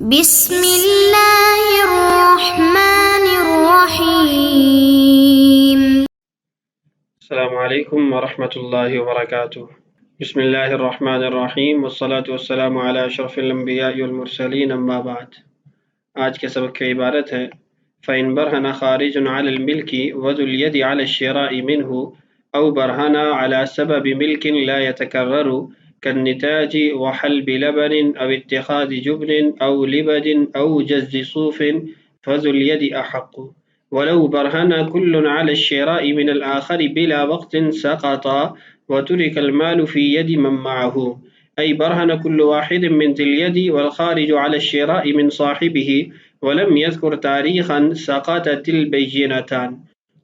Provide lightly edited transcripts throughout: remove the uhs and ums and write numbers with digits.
بسم اللہ الرحمن الرحیم۔ السلام علیکم ورحمۃ اللہ وبرکاتہ۔ بسم اللہ الرحمن الرحیم والصلاة والسلام علی اشرف الانبیاء والمرسلین، اما بعد۔ آج کے سبق کی عبارت ہے فَإِن بَرْهَنَ خَارِجٌ عَلَى الْمِلْكِ وَذُو الْيَدِ عَلَى الشِّرَاءِ مِنْهُ أَوْ بَرْهَنَ عَلَى سَبَبِ مِلْكٍ لَا يَتَكَرَّرُ كالنتاج وحلب لبن أو اتخاذ جبن أو لبد أو جز صوف فذو اليد أحق، ولو برهن كل على الشراء من الآخر بلا وقت سقطا وترك المال في يد من معه، أي برهن كل واحد من ذي اليد والخارج على الشراء من صاحبه ولم يذكر تاريخا سقطت البينتان،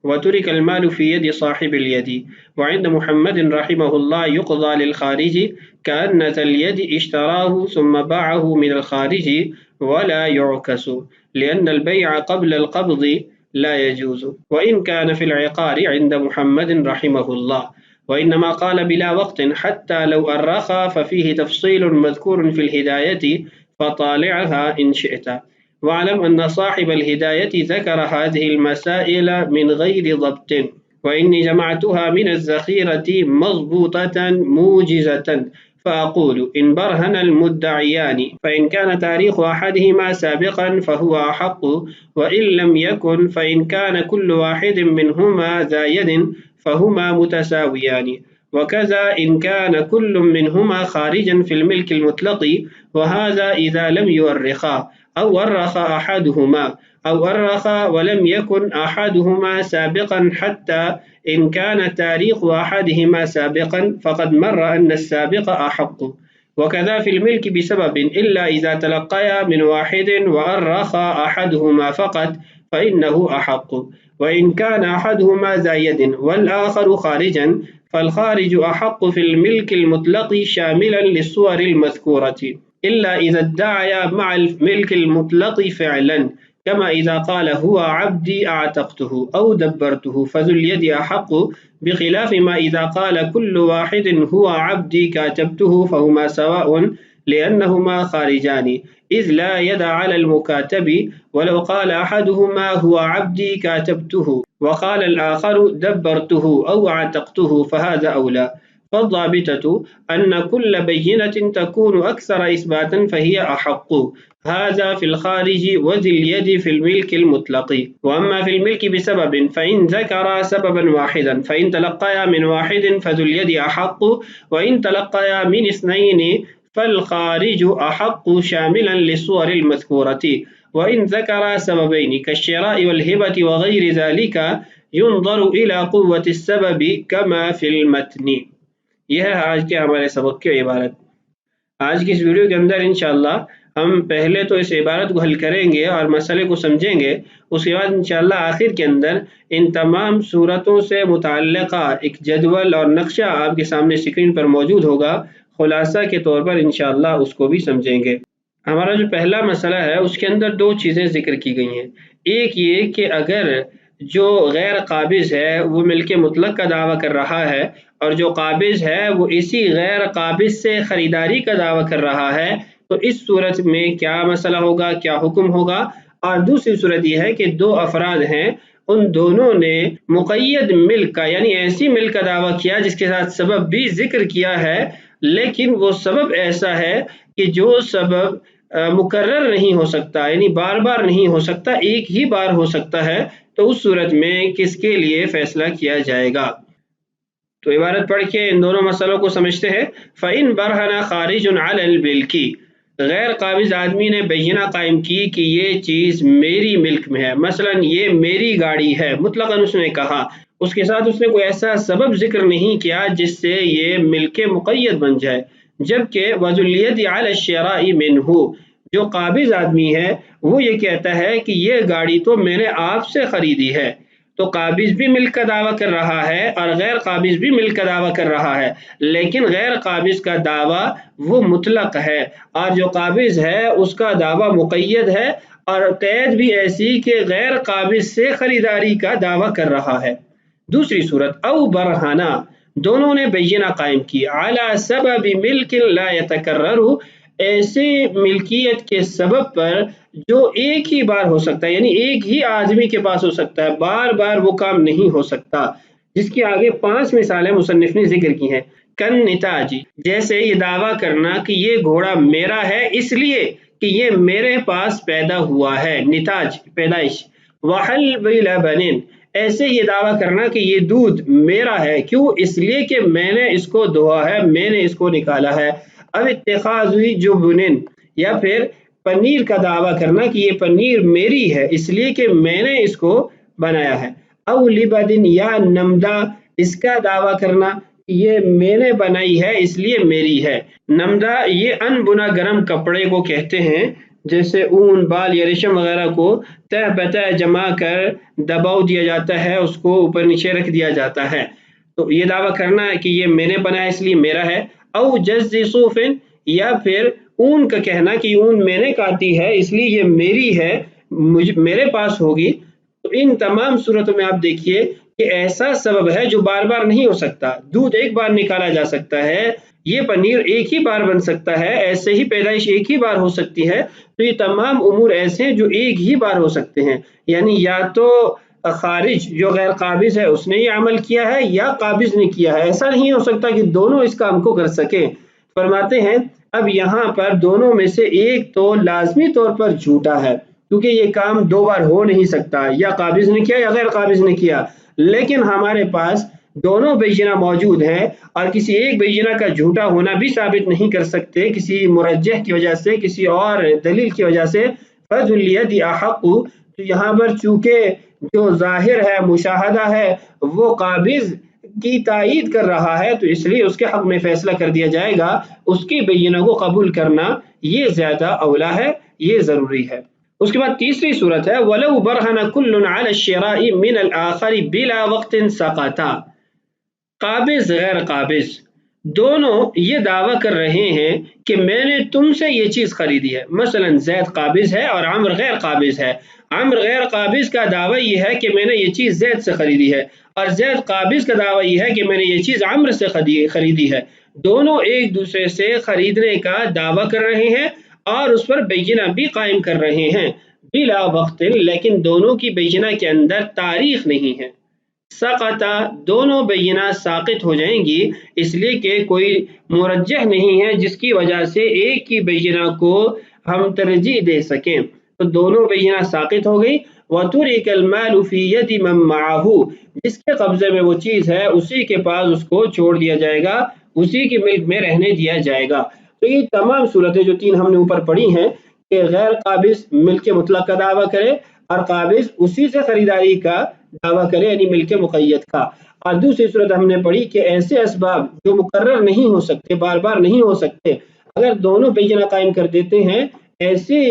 وترك المال في يد صاحب اليد. وعند محمد رحمه الله يقضى للخارج كأن ذا اليد اشتراه ثم باعه من الخارج ولا يعكس، لأن البيع قبل القبض لا يجوز، وإن كان في العقار عند محمد رحمه الله، وإنما قال بلا وقت حتى لو أرخى ففيه تفصيل مذكور في الهداية فطالعها إن شئت. واعلم أن صاحب الهداية ذكر هذه المسائل من غير ضبط، وإني جمعتها من الذخيرة مضبوطة موجزة، فأقول إن برهن المدعيان فإن كان تاريخ أحدهما سابقا فهو أحق، وإن لم يكن فإن كان كل واحد منهما ذا يد فهما متساويان، وكذا إن كان كل منهما خارجا في الملك المطلق، وهذا إذا لم يؤرخا أو ورخ أحدهما أو أرخ ولم يكن أحدهما سابقا، حتى إن كان تاريخ أحدهما سابقا فقد مر أن السابق أحق، وكذا في الملك بسبب إلا إذا تلقيا من واحد وأرخ أحدهما فقط فإنه أحق، وإن كان أحدهما ذا يد والآخر خارجا فالخارج أحق في الملك المطلق شاملا للصور المذكورة، إلا إذا ادعيا مع الملك المطلق فعلا، كما إذا قال هو عبدي أعتقته أو دبرته فذو اليد أحق، بخلاف ما إذا قال كل واحد هو عبدي كاتبته فهما سواء لأنهما خارجان، إذ لا يد على المكاتب، ولو قال أحدهما هو عبدي كاتبته وقال الآخر دبرته أو أعتقته فهذا أولى. فالضابطة أن كل بينة تكون أكثر إثباتا فهي أحق، هذا في الخارج وذي اليد في الملك المطلق. وأما في الملك بسبب فإن ذكر سببا واحدا فإن تلقيا من واحد فذو اليد أحق، وإن تلقيا من اثنين فالخارج أحق شاملا للصور المذكورة، وإن ذكر سببين كالشراء والهبة وغير ذلك ينظر إلى قوة السبب كما في المتن. یہ ہے آج کے ہمارے سبق کی عبارت۔ آج کی اس ویڈیو کے اندر انشاءاللہ ہم پہلے تو اس عبارت کو حل کریں گے اور مسئلے کو سمجھیں گے، اس کے بعد انشاءاللہ آخر کے اندر ان تمام صورتوں سے متعلقہ ایک جدول اور نقشہ آپ کے سامنے اسکرین پر موجود ہوگا، خلاصہ کے طور پر انشاءاللہ اس کو بھی سمجھیں گے۔ ہمارا جو پہلا مسئلہ ہے اس کے اندر دو چیزیں ذکر کی گئی ہیں، ایک یہ کہ اگر جو غیر قابض ہے وہ ملک مطلق کا دعویٰ کر رہا ہے اور جو قابض ہے وہ اسی غیر قابض سے خریداری کا دعویٰ کر رہا ہے، تو اس صورت میں کیا مسئلہ ہوگا، کیا حکم ہوگا۔ اور دوسری صورت یہ ہے کہ دو افراد ہیں، ان دونوں نے مقید ملک کا یعنی ایسی ملک کا دعویٰ کیا جس کے ساتھ سبب بھی ذکر کیا ہے، لیکن وہ سبب ایسا ہے کہ جو سبب مکرر نہیں ہو سکتا، یعنی بار بار نہیں ہو سکتا، ایک ہی بار ہو سکتا ہے، تو اس صورت میں کس کے لیے فیصلہ کیا جائے گا۔ تو عبارت پڑھ کے ان دونوں مسئلوں کو سمجھتے ہیں۔ فَإِن بَرْهَنَ خَارِجٌ عَلَى الْمِلْكِ، غیر قابض آدمی نے بینہ قائم کی کہ یہ چیز میری ملک میں ہے، مثلا یہ میری گاڑی ہے، مطلقاً اس نے کہا، اس کے ساتھ اس نے کوئی ایسا سبب ذکر نہیں کیا جس سے یہ ملک مقید بن جائے، جبکہ وَذُو الْيَدِ عَلَى الشِّرَاءِ مِنْهُ، جو قابض آدمی ہے وہ یہ کہتا ہے کہ یہ گاڑی تو میں نے آپ سے خریدی ہے، تو قابض بھی ملک کا دعویٰ کر رہا ہے اور غیر قابض بھی ملک کا دعویٰ کر رہا ہے، لیکن غیر قابض کا دعویٰ وہ مطلق ہے اور جو قابض ہے اس کا دعویٰ مقید ہے، اور قید بھی ایسی کہ غیر قابض سے خریداری کا دعویٰ کر رہا ہے۔ دوسری صورت او برہانہ، دونوں نے بینہ قائم کی، علی سبب ملک لا یتکرر، ایسے ملکیت کے سبب پر جو ایک ہی بار ہو سکتا ہے، یعنی ایک ہی آدمی کے پاس ہو سکتا ہے، بار بار وہ کام نہیں ہو سکتا، جس کی آگے 5 مثالیں مصنف نے ذکر کی ہیں۔ کن نتاجی، جیسے یہ دعویٰ کرنا کہ یہ گھوڑا میرا ہے اس لیے کہ یہ میرے پاس پیدا ہوا ہے، نتاج پیدائش۔ وحلب لبن، ایسے یہ دعویٰ کرنا کہ یہ دودھ میرا ہے، کیوں؟ اس لیے کہ میں نے اس کو دھوا ہے، میں نے اس کو نکالا ہے۔ اب اتخاذ جبن، یا پھر پنیر کا دعویٰ کرنا کہ یہ پنیر میری ہے اس لیے کہ میں نے اس کو بنایا ہے۔ او لبدن، یا نمدہ، اس کا دعویٰ کرنا کہ یہ میں نے بنائی ہے اس لیے میری ہے۔ نمدہ یہ ان بنا گرم کپڑے کو کہتے ہیں، جیسے اون، بال یا ریشم وغیرہ کو تہ بتہ جما کر دباؤ دیا جاتا ہے، اس کو اوپر نیچے رکھ دیا جاتا ہے، تو یہ دعویٰ کرنا ہے کہ یہ میں نے بنایا اس لیے میرا ہے۔ او جز صوف، یا پھر اون کا کہنا کہ اون میں نے کاٹی ہے اس لیے یہ میری ہے، میرے پاس ہوگی۔ تو ان تمام صورتوں میں آپ دیکھیے کہ ایسا سبب ہے جو بار بار نہیں ہو سکتا۔ دودھ ایک بار نکالا جا سکتا ہے، یہ پنیر ایک ہی بار بن سکتا ہے، ایسے ہی پیدائش ایک ہی بار ہو سکتی ہے، تو یہ تمام امور ایسے ہیں جو ایک ہی بار ہو سکتے ہیں، یعنی یا تو خارج جو غیر قابض ہے اس نے یہ عمل کیا ہے یا قابض نے کیا ہے، ایسا نہیں ہو سکتا کہ دونوں اس کام کو کر سکیں۔ فرماتے ہیں اب یہاں پر دونوں میں سے ایک تو لازمی طور پر جھوٹا ہے، کیونکہ یہ کام دو بار ہو نہیں سکتا، یا قابض نے کیا یا غیر قابض نے کیا، لیکن ہمارے پاس دونوں بینہ موجود ہیں اور کسی ایک بینہ کا جھوٹا ہونا بھی ثابت نہیں کر سکتے کسی مرجح کی وجہ سے، کسی اور دلیل کی وجہ سے۔ فَذُو الْيَدِ أَحَقُّ، تو یہاں پر چونکہ جو ظاہر ہے، مشاہدہ ہے، وہ قابض کی تائید کر رہا ہے، تو اس لیے اس کے حق میں فیصلہ کر دیا جائے گا، اس کی بینہ کو قبول کرنا یہ زیادہ اولا ہے، یہ ضروری ہے۔ اس کے بعد تیسری صورت ہے وَلَوْ بَرْهَنَ كُلٌّ عَلَى الشِّرَاءِ مِنَ الْآخَرِ بِلَا وَقْتٍ سَقَطَ، قابض غیر قابض دونوں یہ دعویٰ کر رہے ہیں کہ میں نے تم سے یہ چیز خریدی ہے، مثلا زید قابض ہے اور عمر غیر قابض ہے۔ عمر غیر قابض کا دعویٰ یہ ہے کہ میں نے یہ چیز زید سے خریدی ہے، اور زید قابض کا دعویٰ یہ ہے کہ میں نے یہ چیز عمر سے خریدی ہے۔ دونوں ایک دوسرے سے خریدنے کا دعویٰ کر رہے ہیں اور اس پر بینہ بھی قائم کر رہے ہیں، بلا وقت، لیکن دونوں کی بینہ کے اندر تاریخ نہیں ہے۔ سقطا، دونوں بینہ ساقط ہو جائیں گی، اس لیے کہ کوئی مرجح نہیں ہے جس کی وجہ سے ایک کی بینہ کو ہم ترجیح دے سکیں، تو دونوں بینہ ساقط ہو گئی۔ وَتُرِكَ الْمَالُ فِي يَدِ مَن مَّعَهُ، جس کے قبضے میں وہ چیز ہے اسی کے پاس اس کو چھوڑ دیا جائے گا، اسی کے ملک میں رہنے دیا جائے گا۔ تو یہ تمام صورتیں جو تین ہم نے اوپر پڑھی ہیں کہ غیر قابض ملک مطلق کا دعویٰ کرے اور قابض اسی سے خریداری کا دعویٰ کرے، یعنی ملک مقید کا۔ اور دوسری صورت ہم نے پڑھی کہ ایسے اسباب جو مقرر نہیں ہو سکتے، بار بار نہیں ہو سکتے، اگر دونوں بینہ قائم کر دیتے ہیں، ایسے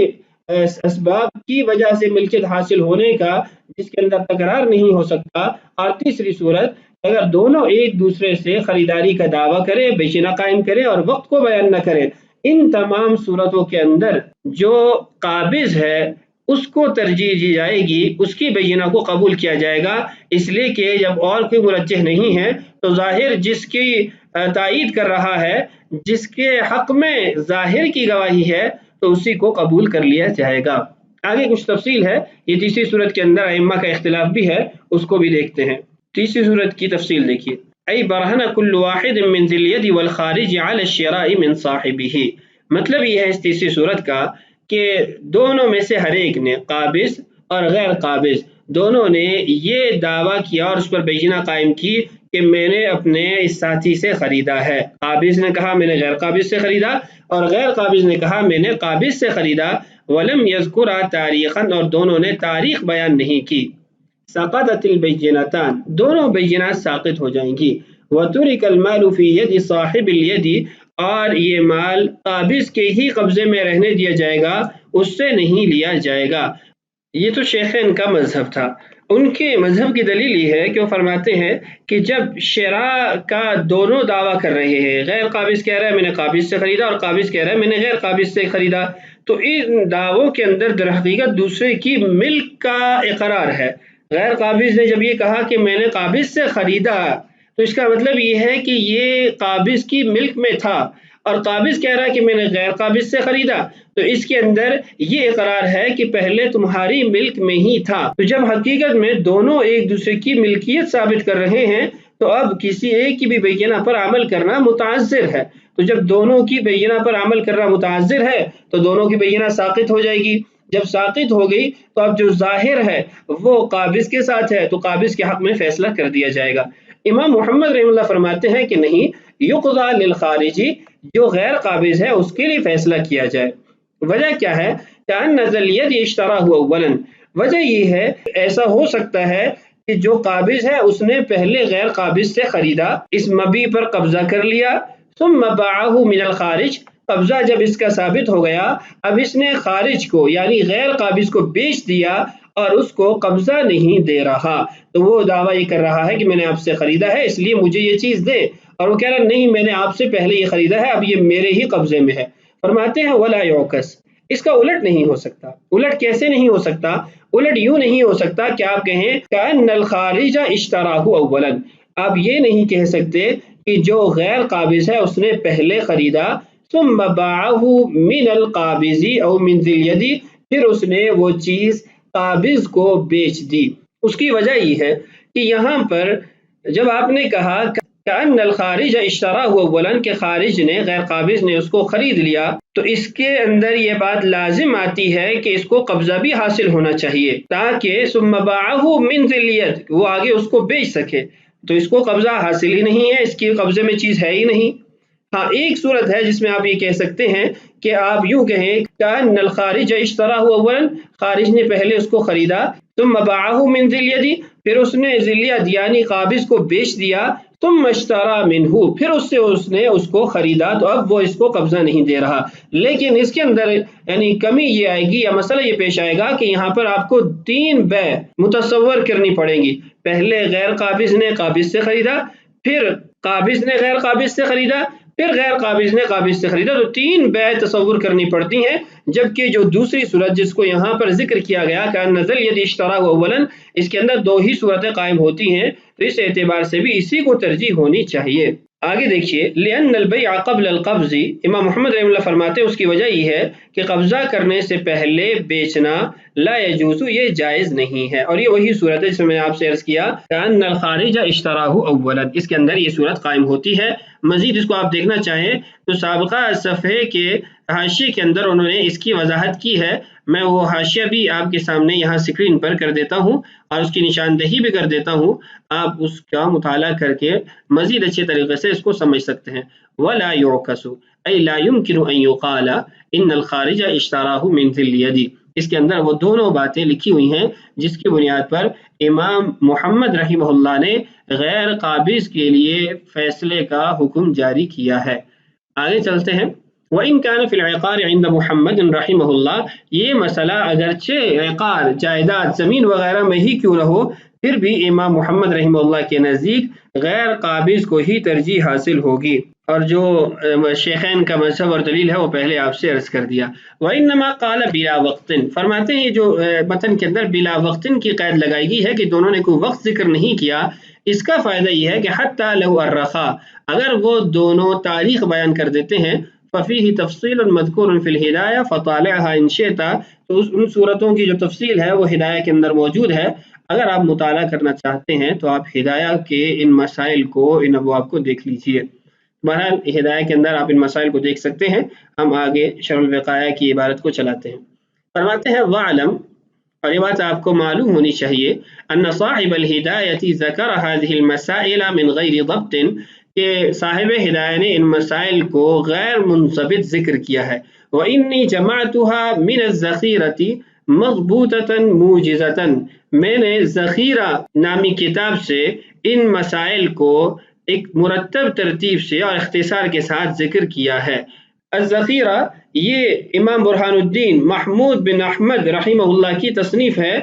اسباب کی وجہ سے ملکیت حاصل ہونے کا جس کے اندر تکرار نہیں ہو سکتا۔ اور تیسری صورت اگر دونوں ایک دوسرے سے خریداری کا دعویٰ کرے، بینہ قائم کرے اور وقت کو بیان نہ کرے، ان تمام صورتوں کے اندر جو قابض ہے اس کو ترجیح دی جائے گی، اس کی بینہ کو قبول کیا جائے گا، اس لیے کہ جب اور کوئی مرجح نہیں ہے تو ظاہر جس کی تائید کر رہا ہے، جس کے حق میں ظاہر کی گواہی ہے، تو اسی کو قبول کر لیا جائے گا۔ آگے کچھ تفصیل ہے، یہ تیسری صورت کے اندر ائمہ کا اختلاف بھی ہے، اس کو بھی دیکھتے ہیں۔ تیسری صورت کی تفصیل دیکھیے، ای برہن کل واحد من ذی الید والخارج علی الشراء من صاحبہ، مطلب یہ ہے اس تیسری صورت کا کہ دونوں میں سے ہر ایک نے، قابض اور غیر قابض دونوں نے یہ دعویٰ کیا اور اس پر بینہ قائم کی کہ میں نے اپنے اس ساتھی سے خریدا ہے۔ قابض نے کہا میں نے غیر قابض سے خریدا، اور غیر قابض نے کہا میں نے قابض سے خریدا۔ ولم یذکرا تاریخا، اور دونوں نے تاریخ بیان نہیں کی۔ سقطت البینتان، دونوں بینات ساقط ہو جائیں گی۔ وترک المال فی ید صاحب الید، اور یہ مال قابض کے ہی قبضے میں رہنے دیا جائے گا، اس سے نہیں لیا جائے گا۔ یہ تو شیخین کا مذہب تھا، ان کے مذہب کی دلیل یہ ہے کہ وہ فرماتے ہیں کہ جب شراء کا دونوں دعویٰ کر رہے ہیں، غیر قابض کہہ رہا ہے میں نے قابض سے خریدا اور قابض کہہ رہا ہے میں نے غیر قابض سے خریدا، تو ان دعووں کے اندر در حقیقت دوسرے کی ملک کا اقرار ہے۔ غیر قابض نے جب یہ کہا کہ میں نے قابض سے خریدا، تو اس کا مطلب یہ ہے کہ یہ قابض کی ملک میں تھا، اور قابض کہہ رہا ہے کہ میں نے غیر قابض سے خریدا، تو اس کے اندر یہ اقرار ہے کہ پہلے تمہاری ملک میں ہی تھا۔ تو جب حقیقت میں دونوں ایک دوسرے کی ملکیت ثابت کر رہے ہیں تو اب کسی ایک کی بھی بینہ پر عمل کرنا متعذر ہے۔ تو جب دونوں کی بینہ پر عمل کرنا متعذر ہے تو دونوں کی بینہ ساقط ہو جائے گی۔ جب ساقط ہو گئی تو اب جو ظاہر ہے وہ قابض کے ساتھ ہے، تو قابض کے حق میں فیصلہ کر دیا جائے گا۔ امام محمد رحمہ اللہ فرماتے ہیں کہ نہیں، یقضی للخارجی، جو غیر قابض ہے اس کے لیے فیصلہ کیا جائے۔ وجہ کیا ہے؟ کأن ذا الید اشتراه اولا، وجہ یہ ہے ایسا ہو سکتا ہے کہ جو قابض ہے اس نے پہلے غیر قابض سے خریدا، اس مبی پر قبضہ کر لیا، ثم باعه من الخارج، قبضہ جب اس کا ثابت ہو گیا اب اس نے خارج کو یعنی غیر قابض کو بیچ دیا اور اس کو قبضہ نہیں دے رہا، تو وہ دعویٰ یہ کر رہا ہے کہ میں نے آپ سے خریدا ہے اس لیے مجھے یہ چیز دے، اور وہ کہہ رہا نہیں میں نے آپ سے پہلے یہ خریدا ہے اب یہ میرے ہی قبضے میں ہے۔ فرماتے ہیں ولا یعکس، اس کا الٹ نہیں ہو سکتا۔ الٹ کیسے نہیں ہو سکتا؟ الٹ یوں نہیں ہو سکتا کہ آپ کہیں کأن الخارج اشتراہ اولا، آپ یہ نہیں کہہ سکتے کہ جو غیر قابض ہے اس نے پہلے خریدا، ثم باعه من القابض او من ذی الید، پھر اس نے وہ چیز قابض کو بیچ دی۔ اس کی وجہ یہ ہے کہ یہاں پر جب آپ نے کہا کأن الخارج اشتراہ اولا کہ خارج نے غیر قابض نے اس کو خرید لیا، تو اس کے اندر یہ بات لازم آتی ہے کہ اس کو قبضہ بھی حاصل ہونا چاہیے تاکہ ثم باعه من ذی الید وہ آگے اس کو بیچ سکے، تو اس کو قبضہ حاصل ہی نہیں ہے، اس کی قبضے میں چیز ہے ہی نہیں۔ ہاں ایک صورت ہے جس میں آپ یہ کہہ سکتے ہیں کہ آپ یوں کہیں کأن الخارج اشتراہ اولا، خارج نے پہلے اس کو خریدا، ثم باعه من ذی الید، پھر اس نے ذی الید یعنی قابض کو بیچ دیا، ثم اشترى منہ، پھر اس نے اس کو خریدا، تو اب وہ اس کو قبضہ نہیں دے رہا۔ لیکن اس کے اندر یعنی کمی یہ آئے گی یا مسئلہ یہ پیش آئے گا کہ یہاں پر آپ کو 3 بیع متصور کرنی پڑیں گی، پہلے غیر قابض نے قابض سے خریدا، پھر قابض نے غیر قابض سے خریدا، پھر غیر قابض نے قابض سے خریدا، تو 3 بیع تصور کرنی پڑتی ہیں، جبکہ جو دوسری صورت جس کو یہاں پر ذکر کیا گیا کأن ذا الید اشتراہ اولا، اس کے اندر 2 ہی صورتیں قائم ہوتی ہیں، تو اس اعتبار سے بھی اسی کو ترجیح ہونی چاہیے۔ آگے دیکھیے لأن البیع قبل القبض، امام محمد رحمہ اللہ فرماتے ہیں اس کی وجہ یہ ہے کہ قبضہ کرنے سے پہلے بیچنا لا یجوز، یہ جائز نہیں ہے، اور یہ وہی صورت ہے جس میں نے آپ سے عرض کیا کأن الخارج اشتراہ اولا، اس کے اندر یہ صورت قائم ہوتی ہے۔ مزید اس کو آپ دیکھنا چاہیں تو سابقہ صفحے کے حاشیے کے اندر انہوں نے اس کی وضاحت کی ہے، میں وہ حاشیہ بھی آپ کے سامنے یہاں اسکرین پر کر دیتا ہوں اور اس کی نشاندہی بھی کر دیتا ہوں، آپ اس کا مطالعہ کر کے مزید اچھے طریقے سے اس کو سمجھ سکتے ہیں۔ ولا يعكس اي لا يمكن ان يقال ان الخارج اشتراه من ذی الید، اس کے اندر وہ دونوں باتیں لکھی ہوئی ہیں جس کی بنیاد پر امام محمد رحمہ اللہ نے غیر قابض کے لیے فیصلے کا حکم جاری کیا ہے۔ آگے چلتے ہیں۔ وَإِن كَانَ فِي الْعِقَارِ عِنْدَ مُحَمَّدٍ رحمہ اللہ، یہ مسئلہ اگرچہ عقار جائیداد زمین وغیرہ میں ہی کیوں نہ ہو، پھر بھی امام محمد رحمہ اللہ کے نزدیک غیر قابض کو ہی ترجیح حاصل ہوگی، اور جو شیخین کا مذہب اور دلیل ہے وہ پہلے آپ سے عرض کر دیا۔ وَإِنَّمَا قَالَ بِلَا وَقْتٍ، فرماتے ہیں جو متن کے اندر بلا وقتن کی قید لگائی گئی ہے کہ دونوں نے کوئی وقت ذکر نہیں کیا، اس کا فائدہ یہ ہے کہ حتی لو الرخا، اگر وہ دونوں تاریخ بیان کر دیتے ہیں، ففیہ تفصیل مذکور فی الہدایہ فطالعها ان شئت، تو ان صورتوں کی جو تفصیل ہے وہ ہدایہ کے اندر موجود ہے، اگر آپ مطالعہ کرنا چاہتے ہیں تو آپ ہدایہ کے ان مسائل کو، ان ابواب کو دیکھ لیجئے۔ بہرحال ہدایہ کے اندر آپ ان مسائل کو دیکھ سکتے ہیں۔ ہم آگے شرح الوقایہ کی عبارت کو چلاتے ہیں۔ فرماتے ہیں وَعْلَمْ، اور یہ بات آپ کو معلوم ہونی چاہیے، ان صاحب الہدایۃ ذکر هذه المسائل من غیر ضبط، کہ صاحب ہدایہ نے ان مسائل کو غیر منضبط ذکر کیا ہے۔ وَإِنِّي جَمَعْتُهَا مِنَ الذَّخِيرَةِ مَضْبُوطَةً مُوجِزَةً، میں نے ذخیرہ نامی کتاب سے ان مسائل کو ایک مرتب ترتیب سے اور اختصار کے ساتھ ذکر کیا ہے۔ الذخیرہ یہ امام برہان الدین محمود بن احمد رحمہ اللہ کی تصنیف ہے،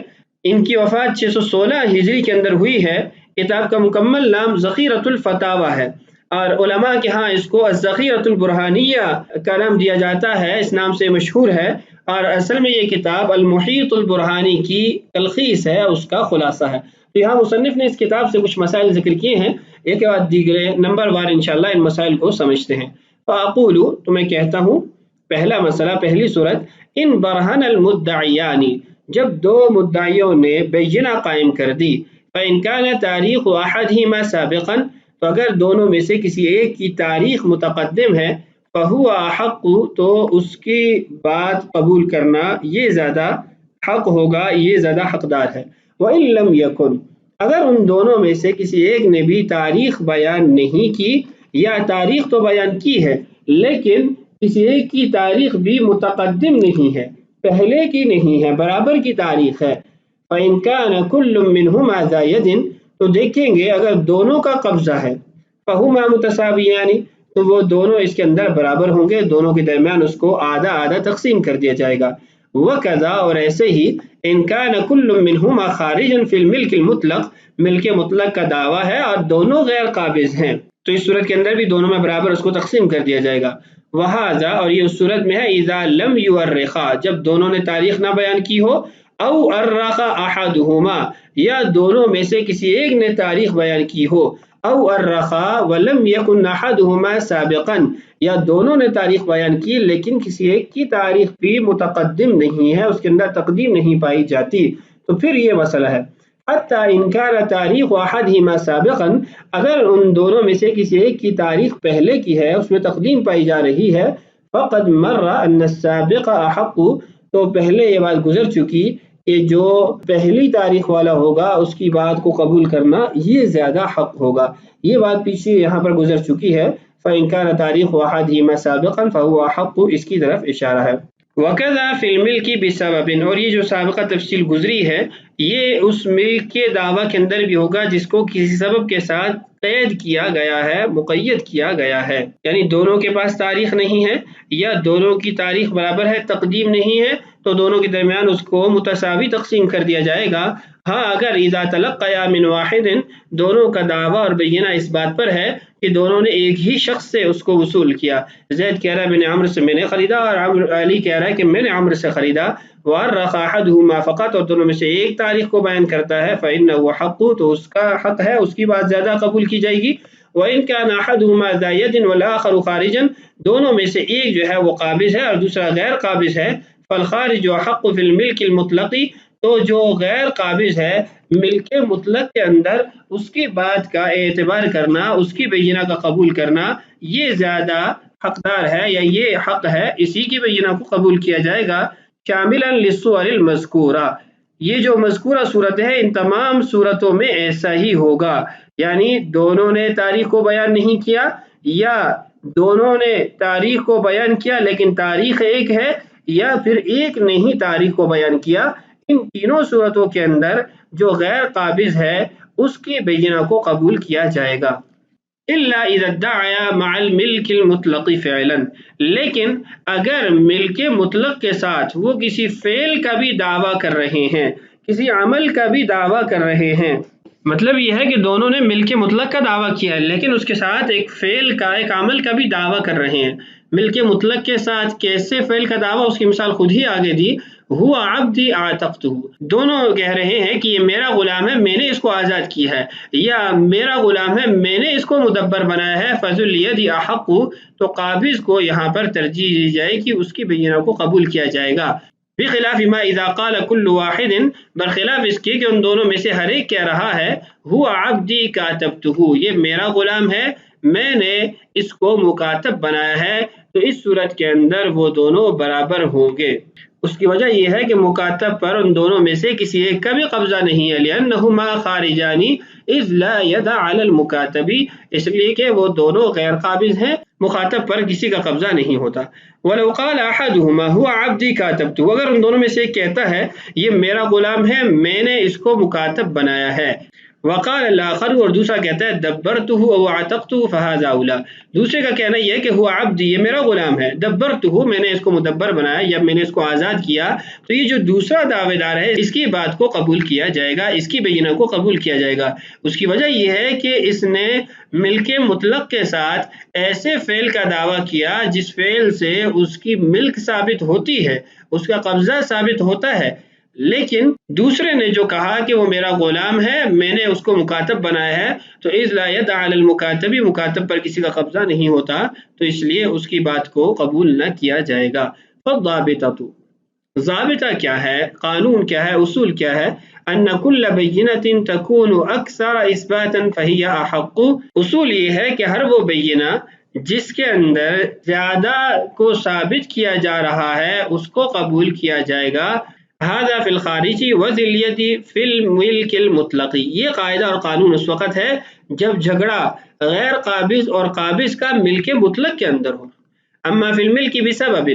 ان کی وفات 616 ہجری کے اندر ہوئی ہے۔ کتاب کا مکمل نام ذخیرۃ الفتاوی ہے، اور علماء کے ہاں اس کو الذخیرۃ البرہانیہ کا نام دیا جاتا ہے، اس نام سے مشہور ہے، اور اصل میں یہ کتاب المحیط البرہانی کی تلخیص ہے، اس کا خلاصہ ہے۔ تو یہاں مصنف نے اس کتاب سے کچھ مسائل ذکر کیے ہیں، ایک کے بعد دیگرے نمبر وار انشاءاللہ ان مسائل کو سمجھتے ہیں۔ فاقول، تو میں کہتا ہوں، پہلا مسئلہ، پہلی صورت، ان برہن المدعیانی، جب دو مدعیوں نے بینہ قائم کر دی، فإن كان تاریخ احدہما سابقا، تو اگر دونوں میں سے کسی ایک کی تاریخ متقدم ہے، فہو احق، تو اس کی بات قبول کرنا یہ زیادہ حق ہوگا، یہ زیادہ حقدار ہے۔ وإن لم يكن، اگر ان دونوں میں سے کسی ایک نے بھی تاریخ بیان نہیں کی، یا تاریخ تو بیان کی ہے لیکن کسی ایک کی تاریخ بھی متقدم نہیں ہے، پہلے کی نہیں ہے، برابر کی تاریخ ہے، فإن كان كل منهما ذا يد، تو دیکھیں گے اگر دونوں کا قبضہ ہے، فهما متساویان، تو وہ دونوں اس کے اندر برابر ہوں گے، دونوں کے درمیان اس کو آدھا آدھا تقسیم کر دیا جائے گا۔ وکذا، اور ایسے ہی، ان كان كل منهما خارجا في الملك المطلق، ملک مطلق کا دعویٰ ہے اور دونوں غیر قابض ہیں، تو اس صورت کے اندر بھی دونوں میں برابر اس کو تقسیم کر دیا جائے گا۔ وہذا، اور یہ اس صورت میں ہے، اذا لم یورخا، جب دونوں نے تاریخ نہ بیان کی ہو، او ارخ احدہما، یا دونوں میں سے کسی ایک نے تاریخ بیان کی ہو، او ارخا ولم یکن احدہما سابقا، یا دونوں نے تاریخ بیان کی لیکن کسی ایک کی تاریخ بھی متقدم نہیں ہے، اس کے اندر تقدیم نہیں پائی جاتی، تو پھر یہ مسئلہ ہے۔ حتی ان کان تاریخ احدہما سابقا، اگر ان دونوں میں سے کسی ایک کی تاریخ پہلے کی ہے، اس میں تقدیم پائی جا رہی ہے، فقد مر ان السابق احق، تو پہلے یہ بات گزر چکی کہ جو پہلی تاریخ والا ہوگا اس کی بات کو قبول کرنا یہ زیادہ حق ہوگا، یہ بات پیچھے یہاں پر گزر چکی ہے۔ فإن كان تاریخ احدہما سابقا فهو احق، اس کی طرف اشارہ ہے۔ وکذا فی الملک بسبب، اور یہ جو سابقہ تفصیل گزری ہے یہ اس ملک کے دعویٰ کے اندر بھی ہوگا جس کو کسی سبب کے ساتھ قید کیا گیا ہے، مقید کیا گیا ہے، یعنی دونوں کے پاس تاریخ نہیں ہے یا دونوں کی تاریخ برابر ہے، تقدیم نہیں ہے، تو دونوں کے درمیان اس کو متساوی تقسیم کر دیا جائے گا۔ ہاں اگر اذا تلقیا من واحد، دونوں کا دعویٰ اور بینہ اس بات پر ہے کہ دونوں نے ایک ہی شخص سے اس کو وصول کیا، زید کہہ رہا ہے میں نے عمرو سے میں نے خریدا، اور علی کہہ رہا ہے کہ میں نے عمرو سے خریدا، وارخ احدہما فقط، اور دونوں میں سے ایک تاریخ کو بیان کرتا ہے، فإنہ حق، تو اس کا حق ہے، اس کی بات زیادہ قبول کی جائے گی۔ وإن كان أحدهما ذا يد والآخر خارجا، دونوں میں سے ایک جو ہے وہ قابض ہے اور دوسرا غیر قابض ہے، فالخارج حق في الملك المطلق، تو جو غیر قابض ہے ملک مطلق کے اندر اس کی بات کا اعتبار کرنا، اس کی بینہ کا قبول کرنا یہ زیادہ حقدار ہے، یا یہ حق ہے، اسی کی بینہ کو قبول کیا جائے گا۔ شاملا للصور المذکورہ، یہ جو مذکورہ صورت ہے ان تمام صورتوں میں ایسا ہی ہوگا، یعنی دونوں نے تاریخ کو بیان نہیں کیا، یا دونوں نے تاریخ کو بیان کیا لیکن تاریخ ایک ہے، یا پھر ایک نے ہی تاریخ کو بیان کیا، ان تینوں صورتوں کے اندر جو غیر قابض ہے اس کی بینہ کو قبول کیا جائے گا۔ الا اذا ادعى مع الملك المطلق فعلا، لیکن اگر ملک مطلق کے ساتھ وہ کسی فعل کا بھی دعویٰ کر رہے ہیں، کسی عمل کا بھی دعویٰ کر رہے ہیں، مطلب یہ ہے کہ دونوں نے ملک مطلق کا دعویٰ کیا ہے لیکن اس کے ساتھ ایک فعل کا، ایک عمل کا بھی دعویٰ کر رہے ہیں۔ ملک مطلق کے ساتھ کیسے فعل کا دعویٰ، اس کی مثال خود ہی آگے دی، ہوا عبدی اعتقتہ، دونوں کہہ رہے ہیں کہ یہ میرا غلام ہے، میں نے اس کو آزاد کیا ہے، یا میرا غلام ہے، میں نے اس کو مدبر بنایا ہے، فذو الید احق، تو قابض کو یہاں پر ترجیح دی جائے کہ اس کی بینہ کو قبول کیا جائے گا۔ بخلاف ما اذا قال كل واحد، برخلاف اس کے کہ ان دونوں میں سے ہر ایک کہہ رہا ہے، ہوا عبدی کاتبتہ، یہ میرا غلام ہے، میں نے اس کو مکاتب بنایا ہے، تو اس صورت کے اندر وہ دونوں برابر ہوں گے۔ اس کی وجہ یہ ہے کہ مکاتب پر ان دونوں میں سے کسی ایک کا بھی قبضہ نہیں ہے، لأنہما خارجان اذ لا ید علی المکاتب، اس لیے کہ وہ دونوں غیر قابض ہیں، مخاطب پر کسی کا قبضہ نہیں ہوتا۔ وَلَوْ قَالَ أَحَدُهُمَا هُوَ عَبْدِي كَاتَبْتُهُ، اگر ان دونوں میں سے ایک کہتا ہے یہ میرا غلام ہے، میں نے اس کو مکاتب بنایا ہے، وقال الآخر، اور دوسرا کہتا ہے دبرتہ او عتقتہ فہذا اولی، دوسرے کا کہنا یہ ہے کہ ہوا عبدی، یہ میرا غلام ہے، دبرتہ، میں نے اس کو مدبر بنایا یا میں نے اس کو آزاد کیا، تو یہ جو دوسرا دعوے دار ہے اس کی بات کو قبول کیا جائے گا، اس کی بینہ کو قبول کیا جائے گا۔ اس کی وجہ یہ ہے کہ اس نے ملک مطلق کے ساتھ ایسے فعل کا دعویٰ کیا جس فعل سے اس کی ملک ثابت ہوتی ہے، اس کا قبضہ ثابت ہوتا ہے، لیکن دوسرے نے جو کہا کہ وہ میرا غلام ہے، میں نے اس کو مکاتب بنایا ہے، تو اذ لا يدع علی المکاتب، مکاتب پر کسی کا قبضہ نہیں ہوتا، تو اس لیے اس کی بات کو قبول نہ کیا جائے گا۔ فالضابطۃ، ضابطہ کیا ہے، قانون کیا ہے، اصول کیا ہے، ان کل بینۃ تکون اکثر اثباتا فہی احق، اصول یہ ہے کہ ہر وہ بینہ جس کے اندر زیادہ کو ثابت کیا جا رہا ہے اس کو قبول کیا جائے گا۔ هذا فی الخارجی وذی الید فی الملک المطلق، یہ قاعدہ اور قانون اس وقت ہے جب جھگڑا غیر قابض اور قابض کا ملک مطلق کے اندر ہو۔ اما فی الملک بسبب،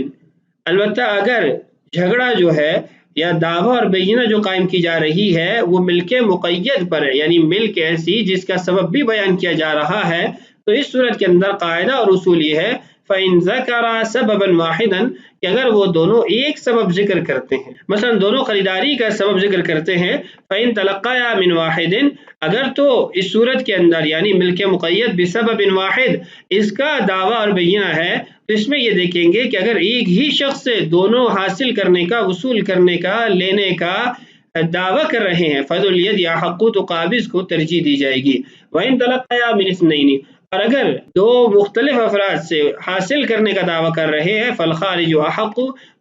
البتہ اگر جھگڑا جو ہے یا دعویٰ اور بینہ جو قائم کی جا رہی ہے وہ ملک مقید پر ہے، یعنی ملک ایسی جس کا سبب بھی بیان کیا جا رہا ہے، تو اس صورت کے اندر قاعدہ اور اصول یہ ہے فَإِن ذَكَرَ سَبَبًا وَاحِدًا، کہ اگر وہ دونوں ایک سبب ذکر کرتے ہیں، مثلا دونوں خریداری کا سبب ذکر کرتے ہیں، فَإِن تَلَقَّيَا مِنْ وَاحِدٍ، اگر تو اس صورت کے اندر یعنی ملک مقید بسبب واحد اس کا دعویٰ اور بینہ ہے، تو اس میں یہ دیکھیں گے کہ اگر ایک ہی شخص سے دونوں حاصل کرنے کا، وصول کرنے کا، لینے کا دعویٰ کر رہے ہیں، فَذُو الْيَدِ أَحَقُّ، تو قابض کو ترجیح دی جائے گی۔ وَإِن تَلَقَّيَا مِنْ اثْنَيْنِ، اور اگر دو مختلف افراد سے حاصل کرنے کا دعویٰ کر رہے ہیں، فالخارج احق،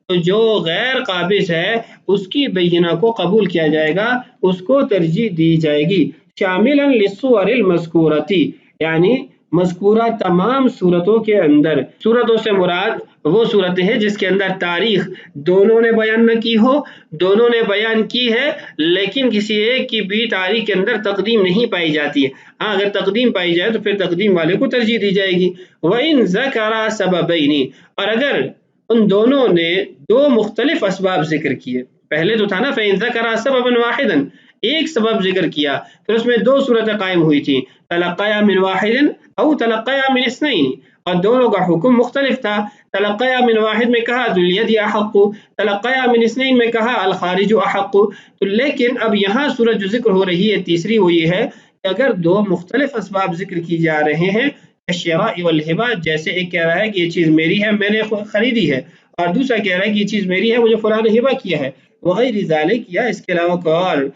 تو جو غیر قابض ہے اس کی بینہ کو قبول کیا جائے گا، اس کو ترجیح دی جائے گی۔ شاملا للصور المذکورتی، یعنی مذکورہ تمام صورتوں کے اندر، صورتوں سے مراد وہ صورتیں ہیں جس کے اندر تاریخ دونوں نے بیان نہ کی ہو، دونوں نے بیان کی ہے لیکن کسی ایک کی بھی تاریخ کے اندر تقدیم نہیں پائی جاتی ہے، ہاں اگر تقدیم پائی جائے تو پھر تقدیم والے کو ترجیح دی جائے گی۔ وَإِن ذَكَرَ سَبَبَيْنِ، اور اگر ان دونوں نے دو مختلف اسباب ذکر کیے، پہلے تو تھا نا فَإِن ذَكَرَ سَبَبًا وَاحِدًا، ایک سبب ذکر کیا، پھر اس میں دو صورتیں قائم ہوئی تھیں، تلقیا من واحد او تلقیا من اثنین، اور دونوں کا حکم مختلف تھا۔ تلقیا من واحد میں کہا ذو الید احق، تلقیا من اثنین میں کہا الخارج احق، تو لیکن اب یہاں صورت جو ذکر ہو رہی ہے تیسری وہ یہ ہے کہ اگر دو مختلف اسباب ذکر کی جا رہے ہیں، الشراء والہبہ، جیسے ایک کہہ رہا ہے کہ یہ چیز میری ہے میں نے خریدی ہے، اور دوسرا کہہ رہا ہے کہ یہ چیز میری ہے مجھے فلاں نے ہبہ کیا ہے، وغیر ذالک، یا اس کے علاوہ کوئی اور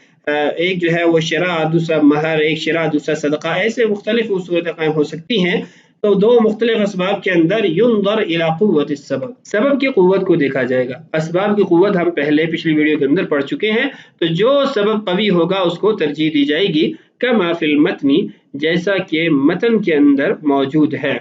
ایک جو ہے وہ شراء، دوسرا مہر، ایک شراء دوسرا صدقہ، ایسے مختلف صورتیں قائم ہو سکتی ہیں۔ تو دو مختلف اسباب کے اندر ينظر الى قوت السبب، سبب کی قوت کو دیکھا جائے گا۔ اسباب کی قوت ہم پہلے پچھلی ویڈیو کے اندر پڑھ چکے ہیں، تو جو سبب قوی ہوگا اس کو ترجیح دی جائے گی، کما فی المتن، جیسا کہ متن کے اندر موجود ہے۔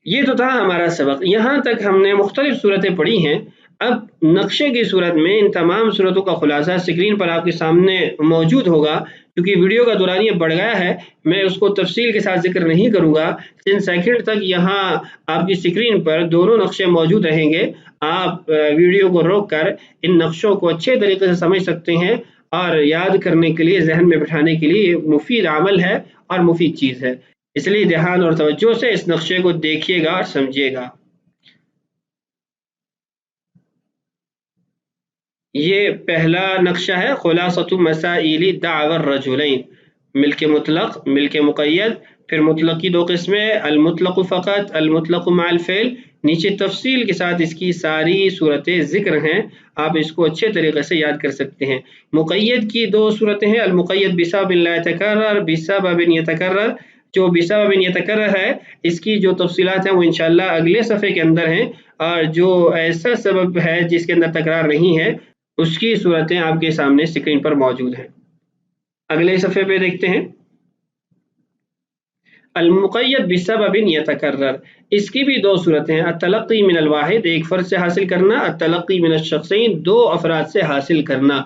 یہ تو تھا ہمارا سبق، یہاں تک ہم نے مختلف صورتیں پڑھی ہیں۔ اب نقشے کی صورت میں ان تمام صورتوں کا خلاصہ اسکرین پر آپ کے سامنے موجود ہوگا، کیونکہ ویڈیو کا دورانیہ بڑھ گیا ہے، میں اس کو تفصیل کے ساتھ ذکر نہیں کروں گا۔ 3 سیکنڈ تک یہاں آپ کی اسکرین پر دونوں نقشے موجود رہیں گے، آپ ویڈیو کو روک کر ان نقشوں کو اچھے طریقے سے سمجھ سکتے ہیں، اور یاد کرنے کے لیے، ذہن میں بٹھانے کے لیے مفید عمل ہے اور مفید چیز ہے، اس لیے دھیان اور توجہ سے اس نقشے کو دیکھیے گا اور سمجھیے گا۔ یہ پہلا نقشہ ہے خلاصۃ مسائل دعوی الرجلین، ملک مطلق، ملک مقید، پھر مطلق کی دو قسمیں، المطلق فقط، المطلق مع الفعل، نیچے تفصیل کے ساتھ اس کی ساری صورتیں ذکر ہیں، آپ اس کو اچھے طریقے سے یاد کر سکتے ہیں۔ مقید کی دو صورتیں ہیں، المقید بسبب لا يتکرر، بسبب یتکرر، جو بسبب یتکرر ہے اس کی جو تفصیلات ہیں وہ انشاءاللہ اگلے صفحے کے اندر ہیں، اور جو ایسا سبب ہے جس کے اندر تکرار نہیں ہے اس کی صورتیں آپ کے سامنے اسکرین پر موجود ہیں۔ اگلے صفحے پہ دیکھتے ہیں، المقید بسبب یتکرر، اس کی بھی دو صورتیں ہیں، التلقی من الواحد، ایک فرد سے حاصل کرنا، التلقی من الشخصین، دو افراد سے حاصل کرنا۔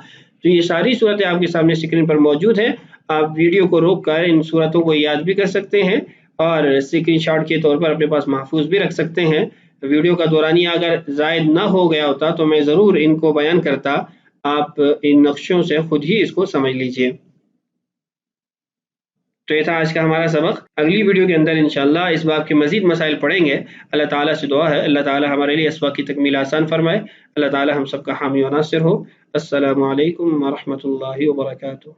تو یہ ساری صورتیں آپ کے سامنے اسکرین پر موجود ہیں، آپ ویڈیو کو روک کر ان صورتوں کو یاد بھی کر سکتے ہیں اور اسکرین شاٹ کے طور پر اپنے پاس محفوظ بھی رکھ سکتے ہیں۔ ویڈیو کا دورانیہ اگر زائد نہ ہو گیا ہوتا تو میں ضرور ان کو بیان کرتا، آپ ان نقشوں سے خود ہی اس کو سمجھ لیجئے۔ تو یہ تھا آج کا ہمارا سبق، اگلی ویڈیو کے اندر انشاءاللہ اس باب کے مزید مسائل پڑھیں گے۔ اللہ تعالیٰ سے دعا ہے اللہ تعالیٰ ہمارے لیے اسباق کی تکمیل آسان فرمائے، اللہ تعالیٰ ہم سب کا حامی و ناصر ہو۔ السلام علیکم ورحمۃ اللہ وبرکاتہ۔